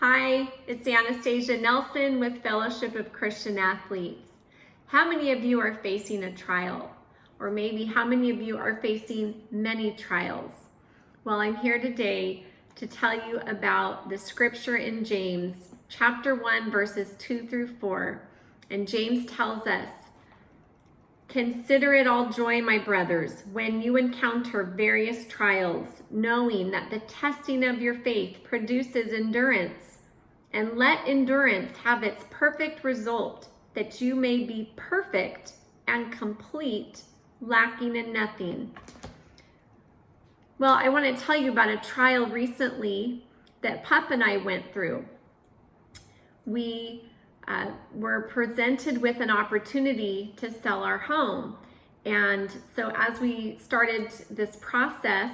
Hi, it's Anastasia Nelson with Fellowship of Christian Athletes. How many of you are facing a trial? Or maybe how many of you are facing many trials? Well, I'm here today to tell you about the scripture in James, chapter 1, verses 2 through 4. And James tells us, "Consider it all joy, my brothers, when you encounter various trials, knowing that the testing of your faith produces endurance. And let endurance have its perfect result, that you may be perfect and complete, lacking in nothing." Well, I want to tell you about a trial recently that Pup and I went through. We were presented with an opportunity to sell our home. And so as we started this process,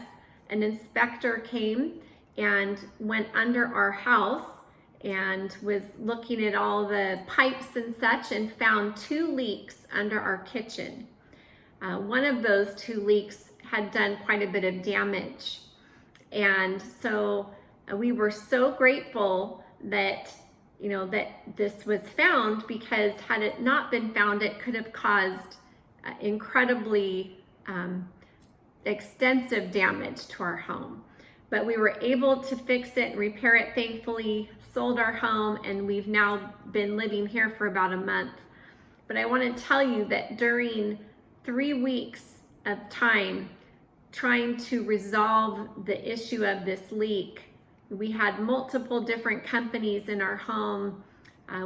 an inspector came and went under our house and was looking at all the pipes and such and found 2 leaks under our kitchen. One of those 2 leaks had done quite a bit of damage. And so we were so grateful that this was found, because had it not been found, it could have caused incredibly extensive damage to our home. But we were able to fix it and repair it, thankfully, sold our home, and we've now been living here for about a month. But I want to tell you that during 3 weeks of time trying to resolve the issue of this leak, we had multiple different companies in our home.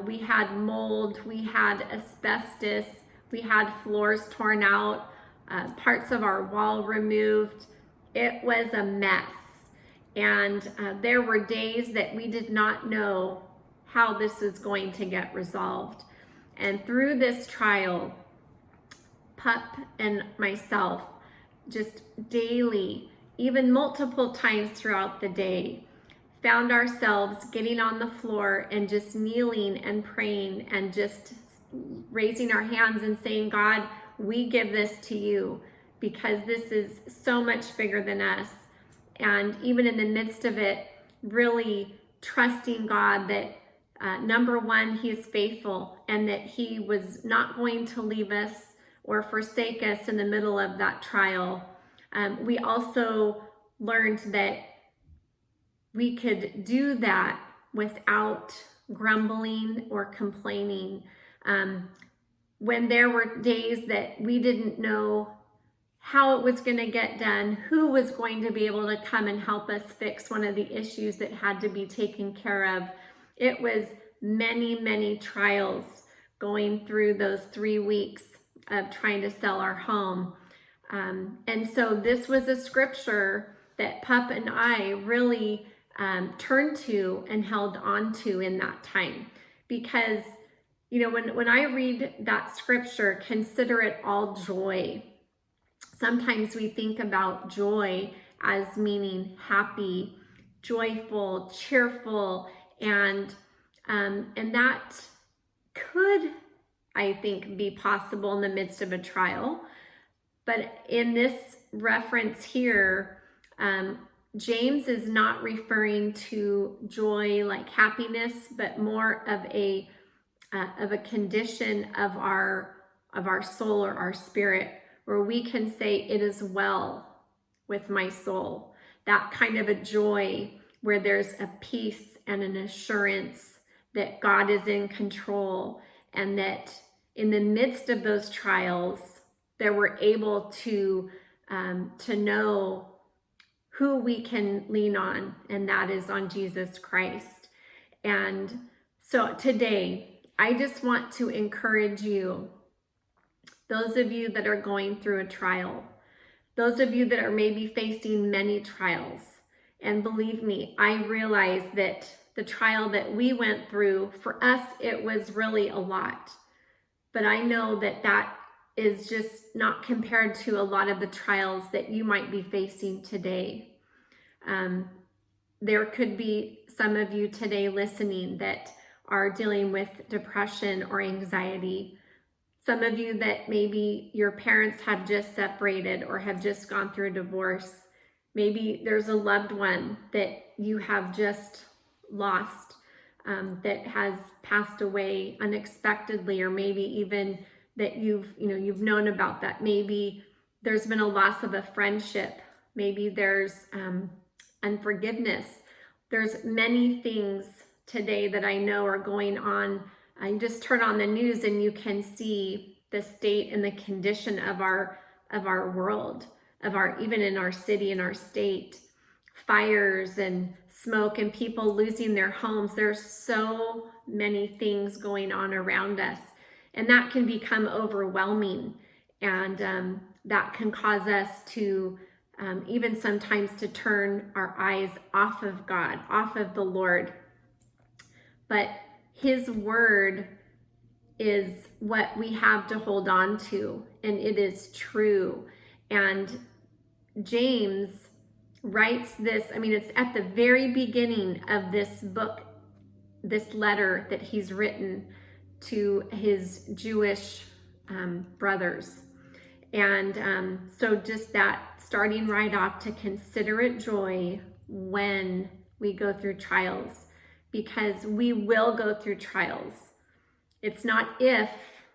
We had mold, we had asbestos, we had floors torn out, parts of our wall removed. It was a mess. And there were days that we did not know how this was going to get resolved. And through this trial, Pup and myself, just daily, even multiple times throughout the day, found ourselves getting on the floor and just kneeling and praying and just raising our hands and saying, "God, we give this to you, because this is so much bigger than us." And even in the midst of it, really trusting God that number one, He is faithful, and that He was not going to leave us or forsake us in the middle of that trial. We also learned that we could do that without grumbling or complaining. When there were days that we didn't know how it was going to get done, who was going to be able to come and help us fix one of the issues that had to be taken care of, it was many, many trials going through those 3 weeks of trying to sell our home. And so this was a scripture that Pup and I really turned to and held on to in that time. Because, when I read that scripture, "Consider it all joy," sometimes we think about joy as meaning happy, joyful, cheerful, and that could, I think, be possible in the midst of a trial. But in this reference here, James is not referring to joy like happiness, but more of a condition of our soul or our spirit, where we can say, "It is well with my soul." That kind of a joy where there's a peace and an assurance that God is in control, and that in the midst of those trials, that we're able to know who we can lean on, and that is on Jesus Christ. And so today, I just want to encourage you, those of you that are going through a trial, those of you that are maybe facing many trials. And believe me, I realize that the trial that we went through, for us, it was really a lot. But I know that that is just not compared to a lot of the trials that you might be facing today. There could be some of you today listening that are dealing with depression or anxiety. Some of you that maybe your parents have just separated or have just gone through a divorce. Maybe there's a loved one that you have just lost. that has passed away unexpectedly, or maybe even that you've known about, that maybe there's been a loss of a friendship, maybe there's unforgiveness. There's many things today that I know are going on. I just turn on the news and you can see the state and the condition of our world, even in our city, in our state, fires and smoke and people losing their homes. There's so many things going on around us, and that can become overwhelming, and that can cause us to even sometimes to turn our eyes off of God, off of the Lord. But His word is what we have to hold on to, and it is true. And James writes this, it's at the very beginning of this book, this letter that he's written to his Jewish brothers. And so just that, starting right off, to consider it joy when we go through trials, because we will go through trials. It's not if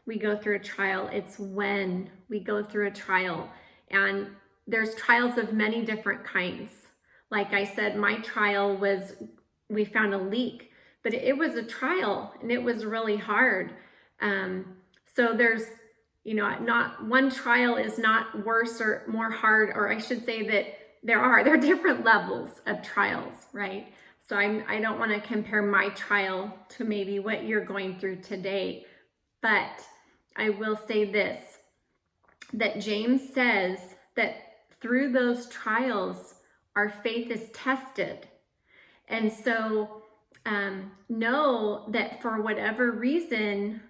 we go through a trial, it's when we go through a trial. And there's trials of many different kinds. Like I said, my trial was, we found a leak, but it was a trial and it was really hard. So there's, not one trial is not worse or more hard, or I should say that there are different levels of trials, right? So I don't want to compare my trial to maybe what you're going through today, but I will say this, that James says that through those trials, our faith is tested. And so know that for whatever reason,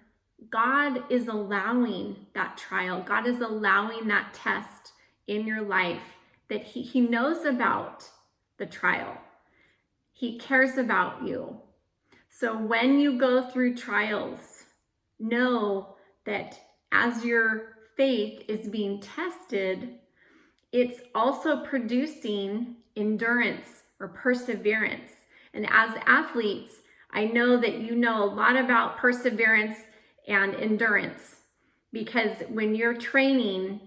God is allowing that trial. God is allowing that test in your life, that He knows about the trial. He cares about you. So when you go through trials, know that as your faith is being tested, it's also producing endurance or perseverance. And as athletes, I know that you know a lot about perseverance and endurance, because when you're training,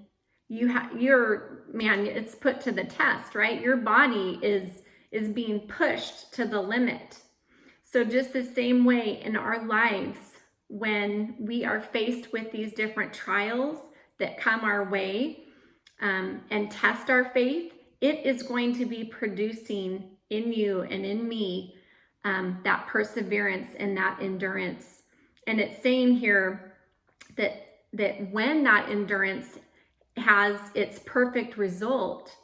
it's put to the test, right? Your body is being pushed to the limit. So just the same way in our lives, when we are faced with these different trials that come our way and test our faith, it is going to be producing in you and in me that perseverance and that endurance. And it's saying here that when that endurance has its perfect result,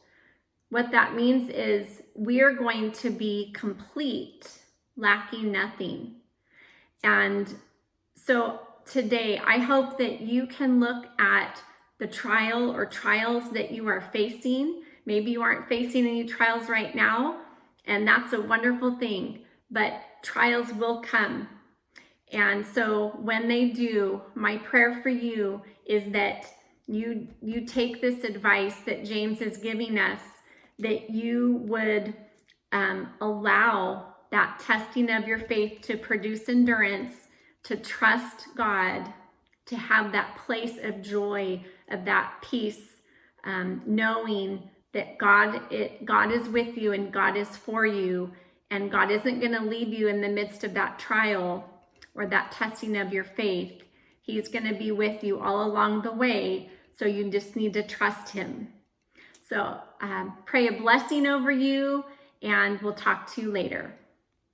what that means is we are going to be complete, lacking nothing. And so today, I hope that you can look at the trial or trials that you are facing. Maybe you aren't facing any trials right now, and that's a wonderful thing, but trials will come. And so when they do, my prayer for you is that you take this advice that James is giving us, that you would allow that testing of your faith to produce endurance, to trust God, to have that place of joy, of that peace, knowing that God is with you and God is for you, and God isn't going to leave you in the midst of that trial or that testing of your faith. He's going to be with you all along the way, so you just need to trust Him. So pray a blessing over you, and we'll talk to you later.